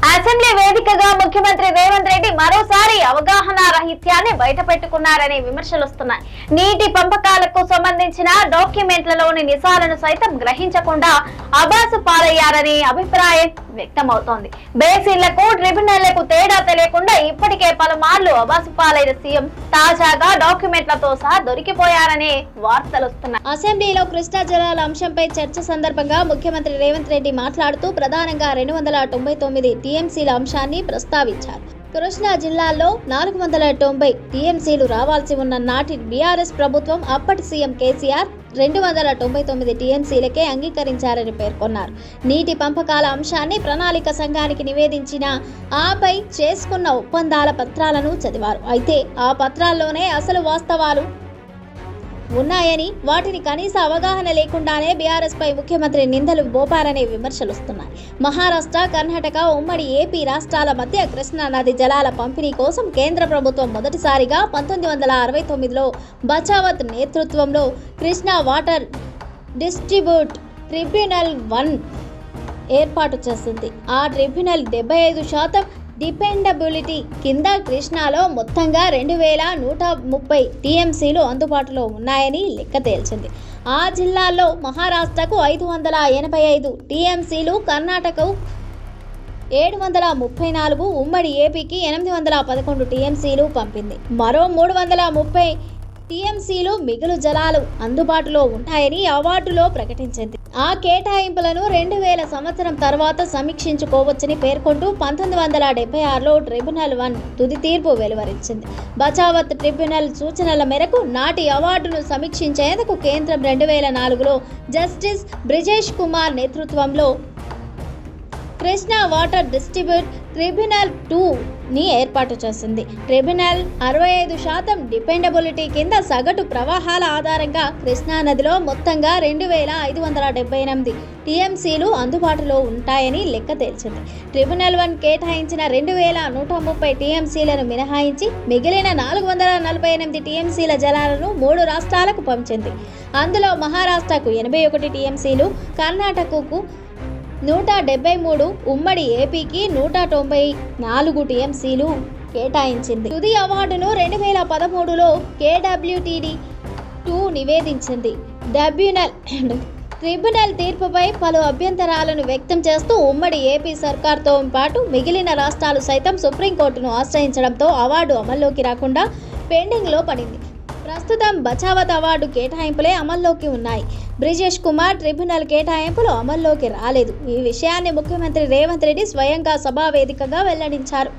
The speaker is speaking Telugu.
అసెంబ్లీ వేదికగా ముఖ్యమంత్రి రేవంత్ రెడ్డి మరోసారి అవగాహన రాహిత్యాన్ని బయటపెట్టుకున్నారనే విమర్శలు వస్తున్నాయి. నీటి పంపకాలకు సంబంధించిన డాక్యుమెంట్లలోని నిజాలను సైతం గ్రహించకుండా అబాసు పాలయ్యారనే అభిప్రాయం వ్యక్తమవుతోంది. బేసిన్లకు ట్రిబ్యునల్లకు తేడా తెలియకుండా ఇప్పటికే పలుమార్లు అబాసు పాలైన సీఎం తాజాగా డాక్యుమెంట్లతో సహా దొరికిపోయారనే వార్తలు వస్తున్నాయి. అసెంబ్లీలో కృష్ణా జలాల అంశంపై చర్చ సందర్భంగా ముఖ్యమంత్రి రేవంత్ రెడ్డి మాట్లాడుతూ ప్రధానంగా 299 టీఎంసీల అంశాన్ని ప్రస్తావించారు. కృష్ణా జిల్లాలో 490 టీఎంసీలు రావాల్సి ఉన్న నాటి బీఆర్ఎస్ ప్రభుత్వం అప్పటి సీఎం కేసీఆర్ 299 టీఎంసీలకే అంగీకరించారని పేర్కొన్నారు. నీటి పంపకాల అంశాన్ని ప్రణాళిక సంఘానికి నివేదించిన ఆపై చేసుకున్న ఒప్పందాల పత్రాలను చదివారు. అయితే ఆ పత్రాల్లోనే అసలు వాస్తవాలు ఉన్నాయని, వాటిని కనీస అవగాహన లేకుండానే బీఆర్ఎస్ పై ముఖ్యమంత్రి నిందలు మోపారనే విమర్శలు వస్తున్నాయి. మహారాష్ట్ర, కర్ణాటక, ఉమ్మడి ఏపీ రాష్ట్రాల మధ్య కృష్ణా నది జలాల పంపిణీ కోసం కేంద్ర ప్రభుత్వం మొదటిసారిగా 1969లో బచావత్ నేతృత్వంలో కృష్ణా వాటర్ డిస్ట్రిబ్యూట్ ట్రిబ్యునల్ 1 ఏర్పాటు చేసింది. ఆ ట్రిబ్యునల్ 75% డిపెండబిలిటీ కింద కృష్ణాలో మొత్తంగా 2130 టీఎంసీలు అందుబాటులో ఉన్నాయని లెక్క తేల్చింది. ఆ జిల్లాల్లో మహారాష్ట్రకు 585 టీఎంసీలు, కర్ణాటకకు 734, ఉమ్మడి ఏపీకి 811 టీఎంసీలు పంపింది. మరో 330 టీఎంసీలు మిగులు జలాలు అందుబాటులో ఉంటాయని అవార్డులో ప్రకటించింది. ఆ కేటాయింపులను 2000 సంవత్సరం తర్వాత సమీక్షించుకోవచ్చని పేర్కొంటూ 1976లో ట్రిబ్యునల్ 1 తుది తీర్పు వెలువరించింది. బచావత్ ట్రిబ్యునల్ సూచనల మేరకు నాటి అవార్డును సమీక్షించేందుకు కేంద్రం 2004లో జస్టిస్ బ్రిజేష్ కుమార్ నేతృత్వంలో కృష్ణా వాటర్ డిస్ట్రిబ్యూట్ ట్రిబ్యునల్ 2ని ఏర్పాటు చేసింది. ట్రిబ్యునల్ 65% డిపెండబిలిటీ కింద సగటు ప్రవాహాల ఆధారంగా కృష్ణా నదిలో మొత్తంగా 2578 టీఎంసీలు అందుబాటులో ఉంటాయని లెక్క తేల్చింది. ట్రిబ్యునల్ 1 కేటాయించిన 2130 టీఎంసీలను మినహాయించి మిగిలిన 448 టీఎంసీల జలాలను 3 రాష్ట్రాలకు పంచింది. అందులో మహారాష్ట్రకు 81 టీఎంసీలు, కర్ణాటకకు 173, ఉమ్మడి ఏపీకి 194 టీఎంసీలు కేటాయించింది. తుది అవార్డును 2013లో KWTD 2 నివేదించింది. ట్రిబ్యునల్ తీర్పుపై పలు అభ్యంతరాలను వ్యక్తం చేస్తూ ఉమ్మడి ఏపీ సర్కార్తో పాటు మిగిలిన రాష్ట్రాలు సైతం సుప్రీంకోర్టును ఆశ్రయించడంతో అవార్డు అమల్లోకి రాకుండా పెండింగ్లో పడింది. ప్రస్తుతం బచావత్ అవార్డు కేటాయింపులే అమల్లోకి ఉన్నాయి. బ్రిజేష్ కుమార్ ట్రిబ్యునల్ కేటాయింపులు అమల్లోకి రాలేదు. ఈ విషయాన్ని ముఖ్యమంత్రి రేవంత్ రెడ్డి స్వయంగా సభా వేదికగా వెల్లడించారు.